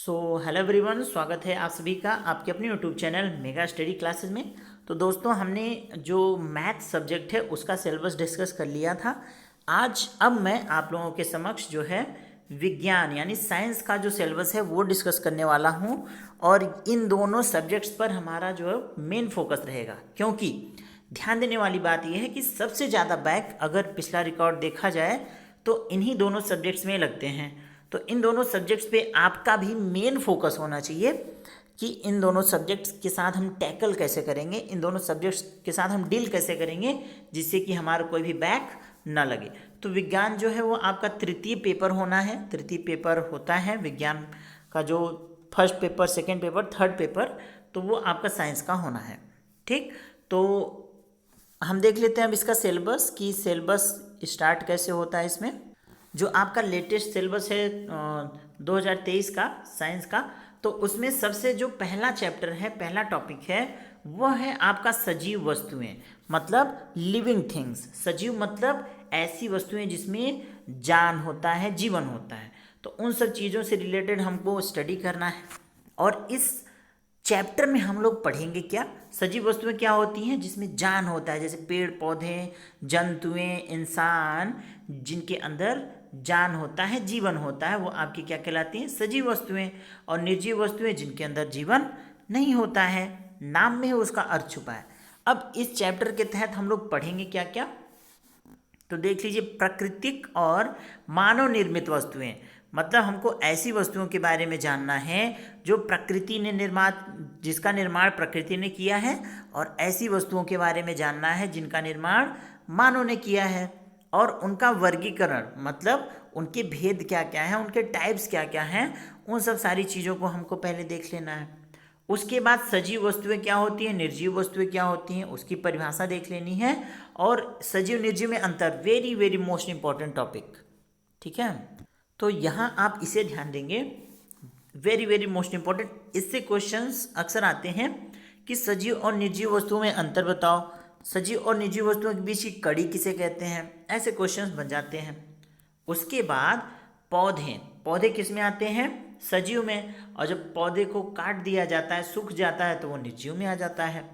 Hello everyone, स्वागत है आप सभी का आपके अपने YouTube channel mega study classes में। तो दोस्तों, हमने जो मैथ सब्जेक्ट है उसका सिलेबस डिस्कस कर लिया था। आज अब मैं आप लोगों के समक्ष जो है विज्ञान यानी साइंस का जो सिलेबस है वो डिस्कस करने वाला हूँ। और इन दोनों सब्जेक्ट्स पर हमारा जो है मेन फोकस रहेगा, क्योंकि ध्यान देने वाली बात यह है कि सबसे ज़्यादा बैक अगर पिछला रिकॉर्ड देखा जाए तो इन्हीं दोनों सब्जेक्ट्स में लगते हैं। तो इन दोनों सब्जेक्ट्स पे आपका भी मेन फोकस होना चाहिए कि इन दोनों सब्जेक्ट्स के साथ हम टैकल कैसे करेंगे, इन दोनों सब्जेक्ट्स के साथ हम डील कैसे करेंगे जिससे कि हमारा कोई भी बैक ना लगे। तो विज्ञान जो है वो आपका तृतीय पेपर होना है। तृतीय पेपर होता है विज्ञान का, जो first paper, second paper, third paper, तो वो आपका साइंस का होना है। ठीक, तो हम देख लेते हैं अब इसका सिलेबस कि सिलेबस स्टार्ट कैसे होता है। इसमें जो आपका लेटेस्ट सिलेबस है 2023 का साइंस का, तो उसमें सबसे जो पहला चैप्टर है, पहला टॉपिक है, वह है आपका सजीव वस्तुएं, मतलब लिविंग थिंग्स। सजीव मतलब ऐसी वस्तुएं जिसमें जान होता है, जीवन होता है। तो उन सब चीज़ों से रिलेटेड हमको स्टडी करना है। और इस चैप्टर में हम लोग पढ़ेंगे क्या, सजीव वस्तुएं क्या होती हैं जिसमें जान होता है, जैसे पेड़ पौधे, जंतुएं, इंसान, जिनके अंदर जान होता है, जीवन होता है, वो आपकी क्या कहलाती हैं, सजीव वस्तुएं। और निर्जीव वस्तुएं जिनके अंदर जीवन नहीं होता है, नाम में ही उसका अर्थ छुपा है। अब इस चैप्टर के तहत हम लोग पढ़ेंगे क्या क्या, तो देख लीजिए, प्राकृतिक और मानव निर्मित वस्तुएं, मतलब हमको ऐसी वस्तुओं के बारे में जानना है जो प्रकृति ने जिसका निर्माण प्रकृति ने किया है, और ऐसी वस्तुओं के बारे में जानना है जिनका निर्माण मानव ने किया है। और उनका वर्गीकरण, मतलब उनके भेद क्या क्या हैं, उनके टाइप्स क्या क्या हैं, उन सब सारी चीज़ों को हमको पहले देख लेना है। उसके बाद सजीव वस्तुएं क्या होती हैं, निर्जीव वस्तुएं क्या होती हैं, उसकी परिभाषा देख लेनी है। और सजीव निर्जीव में अंतर, very very most important topic. ठीक है, तो यहाँ आप इसे ध्यान देंगे, वेरी वेरी मोस्ट इंपॉर्टेंट। इससे क्वेश्चंस अक्सर आते हैं कि सजीव और निर्जीव वस्तुओं में अंतर बताओ, सजीव और निर्जीव वस्तुओं के बीच की कड़ी किसे कहते हैं, ऐसे क्वेश्चंस बन जाते हैं। उसके बाद पौधे, पौधे किस में आते हैं, सजीव में। और जब पौधे को काट दिया जाता है, सूख जाता है, तो वो निर्जीव में आ जाता है।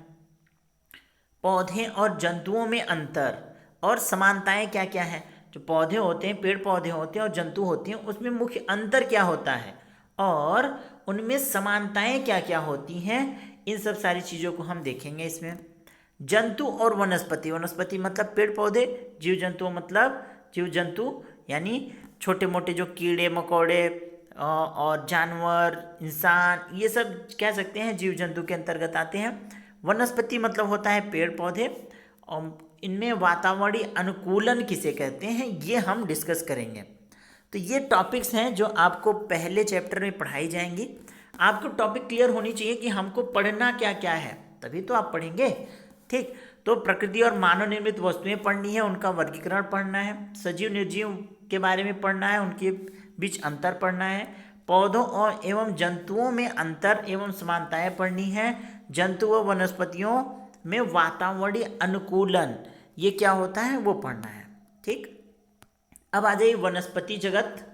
पौधे और जंतुओं में अंतर और समानताएं क्या क्या है, जो पौधे होते हैं, पेड़ पौधे होते हैं और जंतु होते हैं, उसमें मुख्य अंतर क्या होता है और उनमें समानताएं क्या क्या होती हैं, इन सब सारी चीज़ों को हम देखेंगे इसमें। जंतु और वनस्पति, वनस्पति मतलब पेड़ पौधे, जीव जंतु मतलब जीव जंतु यानी छोटे मोटे जो कीड़े मकोड़े और जानवर, इंसान, ये सब कह सकते हैं जीव जंतु के अंतर्गत आते हैं। वनस्पति मतलब होता है पेड़ पौधे, और इनमें वातावरणीय अनुकूलन किसे कहते हैं ये हम डिस्कस करेंगे। तो ये टॉपिक्स हैं जो आपको पहले चैप्टर में पढ़ाई जाएंगी। आपको टॉपिक क्लियर होनी चाहिए कि हमको पढ़ना क्या क्या है, तभी तो आप पढ़ेंगे। ठीक, तो प्रकृति और मानव निर्मित वस्तुएं पढ़नी है, उनका वर्गीकरण पढ़ना है, सजीव निर्जीव के बारे में पढ़ना है, उनके बीच अंतर पढ़ना है, पौधों और एवं जंतुओं में अंतर एवं समानताएं पढ़नी है, जंतु व वनस्पतियों में वातावरणीय अनुकूलन ये क्या होता है वो पढ़ना है। ठीक, अब आ जाइए वनस्पति जगत।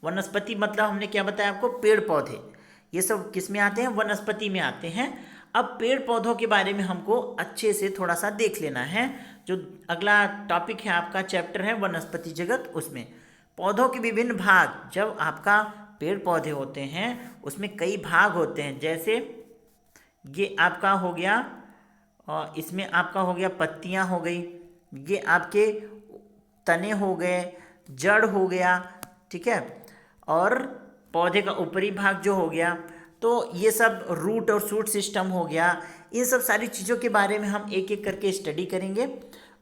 वनस्पति मतलब हमने क्या बताया आपको, पेड़ पौधे, ये सब किस में आते हैं, वनस्पति में आते हैं। अब पेड़ पौधों के बारे में हमको अच्छे से थोड़ा सा देख लेना है। जो अगला टॉपिक है आपका, चैप्टर है वनस्पति जगत, उसमें पौधों के विभिन्न भाग, जब आपका पेड़ पौधे होते हैं उसमें कई भाग होते हैं, जैसे ये आपका हो गया, और इसमें आपका हो गया पत्तियां हो गई, ये आपके तने हो गए, जड़ हो गया, ठीक है, और पौधे का ऊपरी भाग जो हो गया, तो ये सब रूट और शूट सिस्टम हो गया। इन सब सारी चीज़ों के बारे में हम एक एक करके स्टडी करेंगे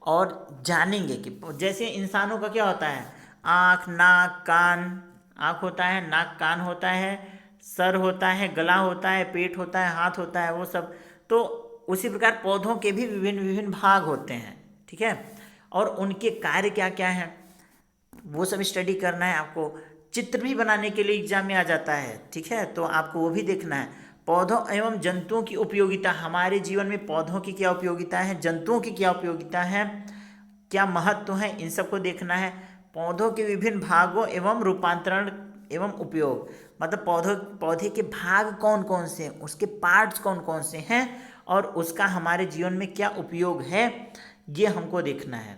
और जानेंगे कि जैसे इंसानों का क्या होता है, आँख, नाक, कान, आँख होता है, नाक, कान होता है, सर होता है, गला होता है, पेट होता है, हाथ होता है, वो सब। तो उसी प्रकार पौधों के भी विभिन्न विभिन्न भाग होते हैं, ठीक है, और उनके कार्य क्या क्या हैं वो सब स्टडी करना है आपको। चित्र भी बनाने के लिए एग्जाम में आ जाता है, ठीक है, तो आपको वो भी देखना है। पौधों एवं जंतुओं की उपयोगिता, हमारे जीवन में पौधों की क्या उपयोगिता है, जंतुओं की क्या उपयोगिता है, क्या महत्व है, इन सबको देखना है। पौधों के विभिन्न भागों एवं रूपांतरण एवं उपयोग, मतलब पौधे के भाग कौन कौन से हैं, उसके पार्ट्स कौन कौन से हैं और उसका हमारे जीवन में क्या उपयोग है, ये हमको देखना है।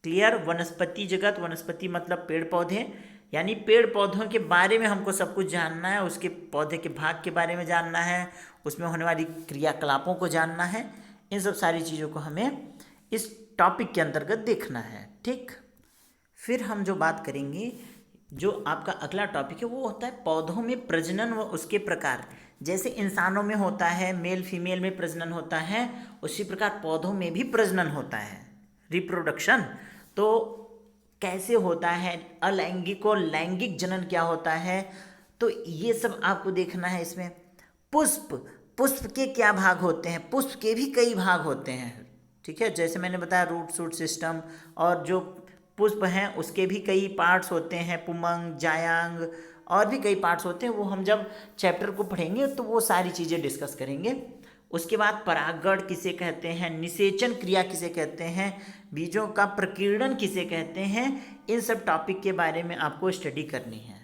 क्लियर। वनस्पति जगत, वनस्पति मतलब पेड़ पौधे, यानी पेड़ पौधों के बारे में हमको सब कुछ जानना है, उसके पौधे के भाग के बारे में जानना है, उसमें होने वाली क्रियाकलापों को जानना है। इन सब सारी चीज़ों को हमें इस टॉपिक के अंतर्गत देखना है। ठीक, फिर हम जो बात करेंगे, जो आपका अगला टॉपिक है वो होता है पौधों में प्रजनन व उसके प्रकार। जैसे इंसानों में होता है, मेल फीमेल में प्रजनन होता है, उसी प्रकार पौधों में भी प्रजनन होता है, रिप्रोडक्शन। तो कैसे होता है, अलैंगिक और लैंगिक जनन क्या होता है, तो ये सब आपको देखना है इसमें। पुष्प के क्या भाग होते हैं, पुष्प के भी कई भाग होते हैं। ठीक है, जैसे मैंने बताया रूट शूट सिस्टम, और जो पुष्प हैं उसके भी कई पार्ट्स होते हैं, पुमंग, जायांग, और भी कई पार्ट्स होते हैं। वो हम जब चैप्टर को पढ़ेंगे तो वो सारी चीज़ें डिस्कस करेंगे। उसके बाद परागण किसे कहते हैं, निषेचन क्रिया किसे कहते हैं, बीजों का प्रकीर्णन किसे कहते हैं, इन सब टॉपिक के बारे में आपको स्टडी करनी है।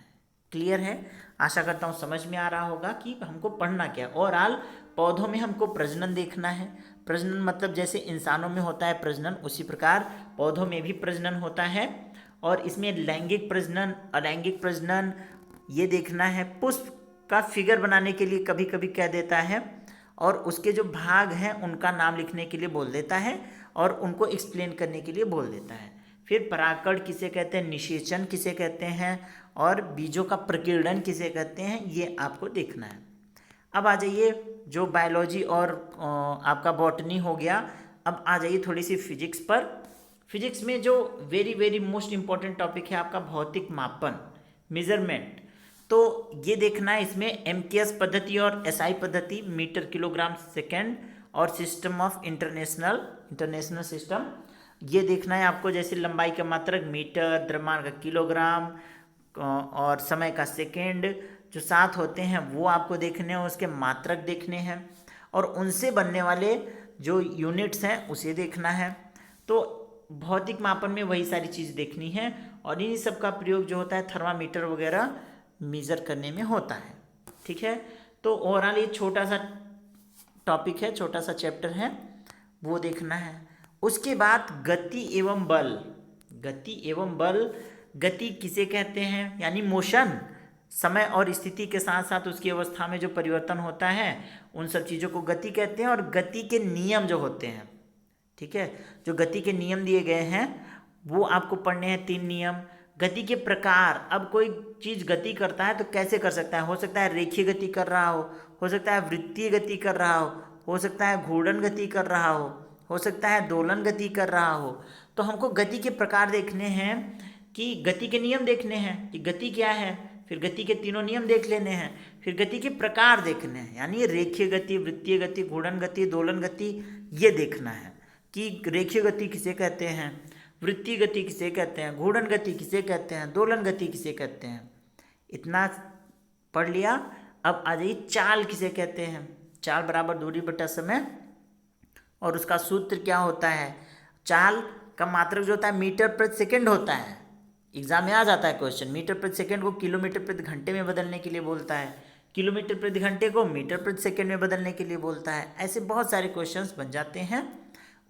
क्लियर है। आशा करता हूँ समझ में आ रहा होगा कि हमको पढ़ना क्या। ओवरऑल पौधों में हमको प्रजनन देखना है। प्रजनन मतलब जैसे इंसानों में होता है प्रजनन, उसी प्रकार पौधों में भी प्रजनन होता है। और इसमें लैंगिक प्रजनन, अलैंगिक प्रजनन, ये देखना है। पुष्प का फिगर बनाने के लिए कभी कभी कह देता है, और उसके जो भाग हैं उनका नाम लिखने के लिए बोल देता है, और उनको एक्सप्लेन करने के लिए बोल देता है। फिर परागण किसे कहते हैं, निषेचन किसे कहते हैं, और बीजों का प्रकीर्णन किसे कहते हैं, ये आपको देखना है। अब आ जाइए, जो बायोलॉजी और आपका बॉटनी हो गया, अब आ जाइए थोड़ी सी फिजिक्स पर। फिजिक्स में जो very very most important topic है आपका भौतिक मापन, मेजरमेंट। तो ये देखना है इसमें एमकेएस पद्धति और एसआई पद्धति, मीटर किलोग्राम सेकेंड, और सिस्टम ऑफ इंटरनेशनल सिस्टम, ये देखना है आपको। जैसे लंबाई का मात्रक मीटर, द्रव्यमान का किलोग्राम, और समय का सेकेंड, जो साथ होते हैं वो आपको देखने हैं, उसके मात्रक देखने हैं, और उनसे बनने वाले जो यूनिट्स हैं उसे देखना है। तो भौतिक मापन में वही सारी चीज़ देखनी है, और इन्हीं सब का प्रयोग जो होता है थर्मामीटर वगैरह मेज़र करने में होता है। ठीक है, तो ओवरऑल ये छोटा सा टॉपिक है, छोटा सा चैप्टर है, वो देखना है। उसके बाद गति एवं बल। गति एवं बल, गति किसे कहते हैं, यानी मोशन, समय और स्थिति के साथ साथ उसकी अवस्था में जो परिवर्तन होता है उन सब चीज़ों को गति कहते हैं। और गति के नियम जो होते हैं, ठीक है, जो गति के नियम दिए गए हैं वो आपको पढ़ने हैं, 3 नियम। गति के प्रकार, अब कोई चीज़ गति करता है तो कैसे कर सकता है, हो सकता है रेखीय गति कर रहा हो सकता है वृत्तीय गति कर रहा हो सकता है घूर्णन गति कर रहा हो सकता है दोलन गति कर रहा हो। तो हमको गति के प्रकार देखने हैं, कि गति के नियम देखने हैं कि गति क्या है, फिर गति के तीनों नियम देख लेने हैं, फिर गति के प्रकार देखने हैं, यानी रेखीय गति, वृत्तीय गति, घूर्णन गति, दोलन गति, ये देखना है कि रेखीय गति किसे कहते हैं, वृत्तीय गति किसे कहते हैं, घूर्णन गति किसे कहते हैं, दोलन गति किसे कहते हैं। इतना पढ़ लिया। अब आ जाइए चाल किसे कहते हैं। चाल बराबर दूरी बटा समय, और उसका सूत्र क्या होता है। चाल का मात्रक जो होता है मीटर प्रति सेकंड होता है, एग्जाम में आ जाता है क्वेश्चन। मीटर प्रति सेकंड को किलोमीटर प्रति घंटे में बदलने के लिए बोलता है, किलोमीटर प्रति घंटे को मीटर प्रति सेकंड में बदलने के लिए बोलता है। ऐसे बहुत सारे क्वेश्चंस बन जाते हैं,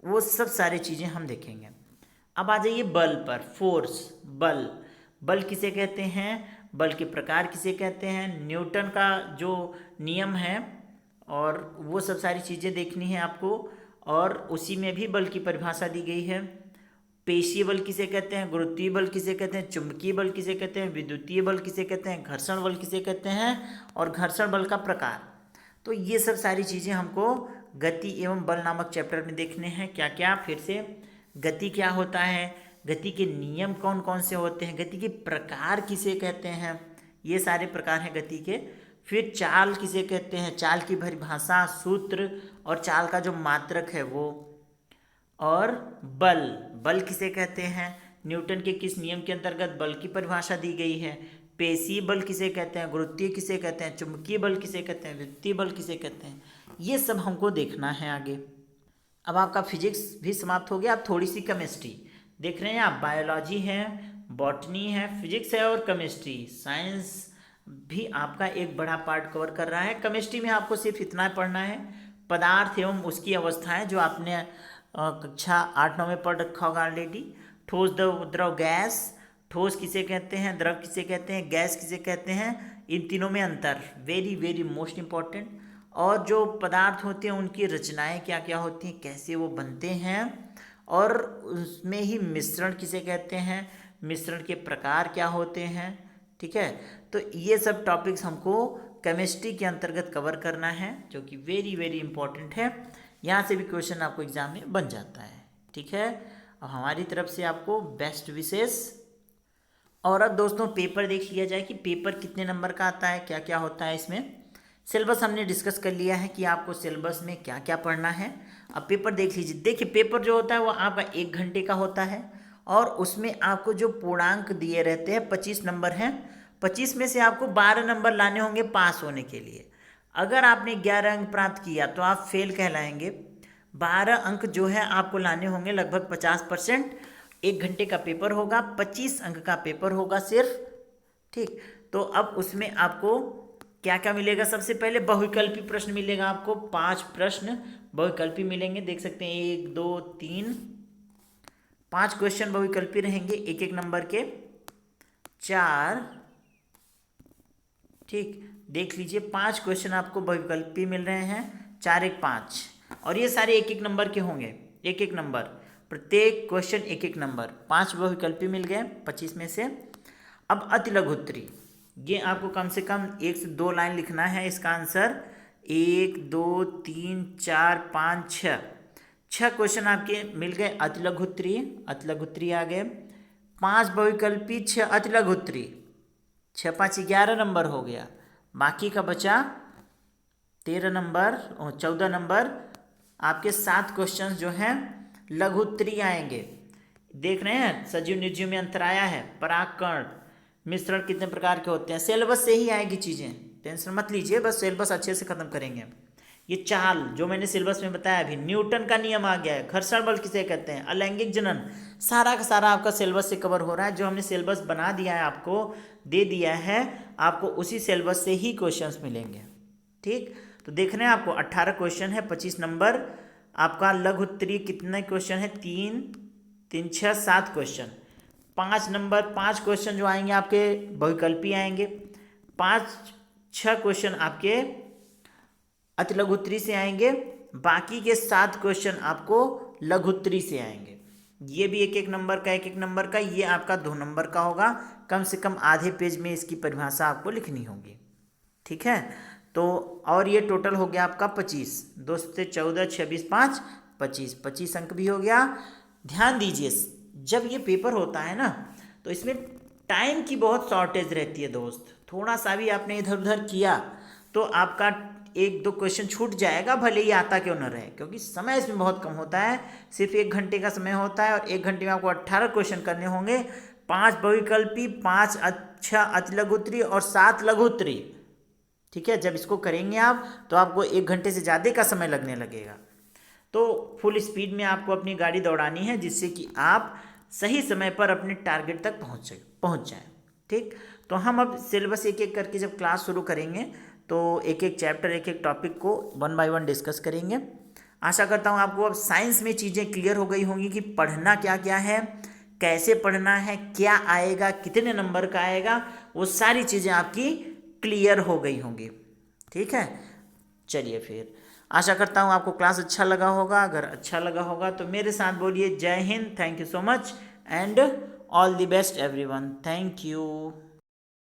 वो सब सारी चीज़ें हम देखेंगे। अब आ जाइए बल पर, फोर्स, बल। बल किसे कहते हैं, बल के प्रकार किसे कहते हैं, न्यूटन का जो नियम है, और वो सब सारी चीज़ें देखनी है आपको। और उसी में भी बल की परिभाषा दी गई है। पेशीय बल किसे कहते हैं, गुरुत्वीय बल किसे कहते हैं, चुंबकीय बल किसे कहते हैं, विद्युतीय बल किसे कहते हैं, घर्षण बल किसे कहते हैं, और घर्षण बल का प्रकार। तो ये सब सारी चीज़ें हमको गति एवं बल नामक चैप्टर में देखने हैं। क्या क्या, फिर से गति क्या होता है, गति के नियम कौन कौन से होते हैं, गति के प्रकार किसे कहते हैं, ये सारे प्रकार हैं गति के। फिर चाल किसे कहते हैं, चाल की परिभाषा, सूत्र, और चाल का जो मात्रक है वो। और बल, बल किसे कहते हैं, न्यूटन के किस नियम के अंतर्गत बल की परिभाषा दी गई है। पेशीय बल किसे कहते हैं, गुरुत्वीय किसे कहते हैं, चुंबकीय बल किसे कहते हैं, विद्युतीय बल किसे कहते हैं, ये सब हमको देखना है आगे। अब आपका फिजिक्स भी समाप्त हो गया। अब थोड़ी सी केमिस्ट्री देख रहे हैं आप, बायोलॉजी है, बॉटनी है, फिजिक्स है और केमिस्ट्री। साइंस भी आपका एक बड़ा पार्ट कवर कर रहा है। केमिस्ट्री में आपको सिर्फ इतना पढ़ना है, पदार्थ एवं उसकी अवस्थाएं, जो आपने कक्षा 8-9 में पढ़ रखा होगा ऑलरेडी। ठोस, द्रव, गैस। ठोस किसे कहते हैं, द्रव किसे कहते हैं, गैस किसे कहते हैं, इन तीनों में अंतर, वेरी वेरी मोस्ट इम्पॉर्टेंट। और जो पदार्थ होते हैं उनकी रचनाएं क्या क्या होती हैं, कैसे वो बनते हैं, और उसमें ही मिश्रण किसे कहते हैं, मिश्रण के प्रकार क्या होते हैं। ठीक है, तो ये सब टॉपिक्स हमको केमिस्ट्री के अंतर्गत कवर करना है, जो कि वेरी वेरी इंपॉर्टेंट है। यहाँ से भी क्वेश्चन आपको एग्जाम में बन जाता है। ठीक है, और हमारी तरफ से आपको बेस्ट विशेष। और अब दोस्तों पेपर देख लिया जाए कि पेपर कितने नंबर का आता है, क्या क्या होता है इसमें। सिलेबस हमने डिस्कस कर लिया है कि आपको सिलेबस में क्या क्या पढ़ना है। अब पेपर देख लीजिए। देखिए, पेपर जो होता है वो आपका 1 घंटे का होता है, और उसमें आपको जो पूर्णांक दिए रहते हैं 25 नंबर हैं। 25 में से आपको 12 नंबर लाने होंगे पास होने के लिए। अगर आपने 11 अंक प्राप्त किया तो आप फेल कहलाएंगे। 12 अंक जो है आपको लाने होंगे, लगभग 50%। 1 घंटे का पेपर होगा, 25 अंक का पेपर होगा सिर्फ। ठीक, तो अब उसमें आपको क्या क्या मिलेगा। सबसे पहले बहुविकल्पी प्रश्न मिलेगा आपको, 5 प्रश्न बहुविकल्पी मिलेंगे। देख सकते हैं 1 2 3 5 क्वेश्चन बहुविकल्पी रहेंगे, 1-1 नंबर के 4। ठीक, देख लीजिए 5 क्वेश्चन आपको बहुविकल्पी मिल रहे हैं, 4-1 5, और ये सारे 1-1 नंबर के होंगे, 1-1 नंबर, प्रत्येक क्वेश्चन 1-1 नंबर। 5 बहुविकल्पी मिल गए 25 में से। अब अति लघुत्तरी, ये आपको कम से कम 1 से 2 लाइन लिखना है इसका आंसर। 1 2 3 4 5 6 क्वेश्चन आपके मिल गए अति लघुत्तरी। अति लघुत्तरी आ गए, 5 बहुविकल्पी, 6 अति लघुत्तरी, 6-5 11 नंबर हो गया। बाकी का बचा 13 नंबर और 14 नंबर। आपके 7 क्वेश्चन जो हैं लघुत्तरी आएंगे। देख रहे हैं, सजीव निर्जीव में अंतर आया है, परागकण, मिश्रण कितने प्रकार के होते हैं। सिलेबस से ही आएगी चीज़ें, टेंशन मत लीजिए, बस सिलेबस अच्छे से खत्म करेंगे। ये चाल जो मैंने सिलेबस में बताया, अभी न्यूटन का नियम आ गया है, घर्षण बल किसे कहते हैं, अलैंगिक जनन, सारा का सारा आपका सिलेबस से कवर हो रहा है। जो हमने सिलेबस बना दिया है, आपको दे दिया है, आपको उसी सिलेबस से ही क्वेश्चंस मिलेंगे। ठीक, तो देख रहे हैं आपको 18 क्वेश्चन है, 25 नंबर। आपका लघु उत्तरीय कितने क्वेश्चन है, 3 3 6 7 क्वेश्चन। 5 नंबर 5 क्वेश्चन जो आएंगे आपके बहुविकल्पी आएंगे। 5-6 क्वेश्चन आपके अति लघुत्तरी से आएंगे। बाकी के 7 क्वेश्चन आपको लघुत्तरी से आएंगे। ये भी 1-1 नंबर का, 1-1 नंबर का, ये आपका 2 नंबर का होगा। कम से कम आधे पेज में इसकी परिभाषा आपको लिखनी होगी। ठीक है, तो और ये टोटल हो गया आपका 25, 2 से 14 26 5 25 अंक भी हो गया। ध्यान दीजिए, जब ये पेपर होता है ना, तो इसमें टाइम की बहुत शॉर्टेज रहती है दोस्त। थोड़ा सा भी आपने इधर उधर किया तो आपका 1-2 क्वेश्चन छूट जाएगा, भले ही आता क्यों न रहे, क्योंकि समय इसमें बहुत कम होता है। सिर्फ 1 घंटे का समय होता है, और 1 घंटे में आपको 18 क्वेश्चन करने होंगे। 5 बहुविकल्पी, 5 अच्छा अति लघुत्तरी और 7 लघुत्तरी। ठीक है, जब इसको करेंगे आप तो आपको 1 घंटे से ज़्यादा का समय लगने लगेगा। तो फुल स्पीड में आपको अपनी गाड़ी दौड़ानी है, जिससे कि आप सही समय पर अपने टारगेट तक पहुंच जाएं। ठीक, तो हम अब सिलेबस एक एक करके जब क्लास शुरू करेंगे तो एक एक चैप्टर, एक एक टॉपिक को 1 बाय 1 डिस्कस करेंगे। आशा करता हूँ आपको अब साइंस में चीज़ें क्लियर हो गई होंगी कि पढ़ना क्या क्या है, कैसे पढ़ना है, क्या आएगा, कितने नंबर का आएगा, वो सारी चीज़ें आपकी क्लियर हो गई होंगी। ठीक है, चलिए फिर आशा करता हूँ आपको क्लास अच्छा लगा होगा। अगर अच्छा लगा होगा तो मेरे साथ बोलिए जय Hind, thank you so much and all the best everyone, thank you.